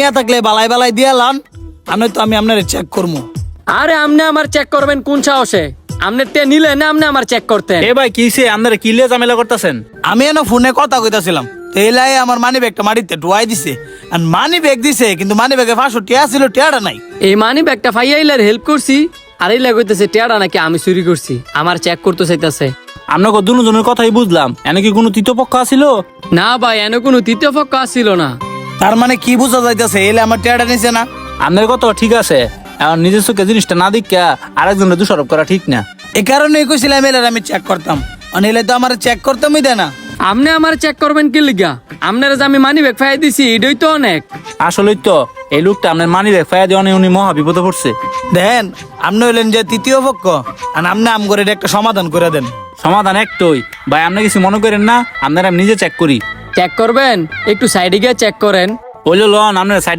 নিয়ে থাকলে বালাই বালাই দিয়ে লান, আমি তো আমি আপনার চেক করবো। আরে আপনি আমার চেক করবেন কোন সাহসে? আপনি তে নিলে না আপনি আমার চেক করতেন? এ ভাই কিসে আপনারা কি লিয়ে ঝামেলা করতেছেন? আমি এনে ফোনে কথা কইতাছিলাম, তেলাই আমার মানি ব্যাগটা মাটিতে ডুয়াই দিছে। আর মানি ব্যাগ দিছে, কিন্তু মানি ব্যাগে 500 টিয়া ছিল, টিয়াটা নাই। এই মানি ব্যাগটা ফাইয়াইলার হেল্প করছি, আর এই লাগাইতেছে টেয়ারা নাকি আমি চুরি করছি, আমার চেক করতে চাইতেছে। আপনাকে দুজনের কথাই বুঝলাম, এনে কি কোনো তৃতীয় পক্ষ আছিল? না ভাই, এনে কোনো তৃতীয় পক্ষ আসছিল না। তার মানে কি বোঝা যাইতেছে, এলে আমার টিয়াটা নিছে না? আপনার কথা ঠিক আছে, এখন নিজের চোখে জিনিসটা না দেখা আরেকজনের দোষারোপ করা ঠিক না। এই কারণেই কইছিলাম এলে আমি চেক করতাম, অনিলে তো আমার চেক করতামই দেয় না। আপনি আমার চেক করবেন কি লিগা? আপনার যে আমি মানি ব্যাগ ফাইয়া দিছি এটাই তো অনেক। আসলেই তো এই লোকটা আপনার মানি ব্যাগ ফাইয়া দিয়ে উনি মহা বিপদে পড়ছে। দেন, আপনি হইলেন যে তৃতীয় পক্ষ, আর আপনি আম করে একটা সমাধান করে দেন। সমাধান একটাই ভাই, আপনি কিছু মনে করেন না, আপনারা আমি নিজে চেক করি। চেক করবেন? একটু সাইডে গিয়ে চেক করেন। বললো লন আপনার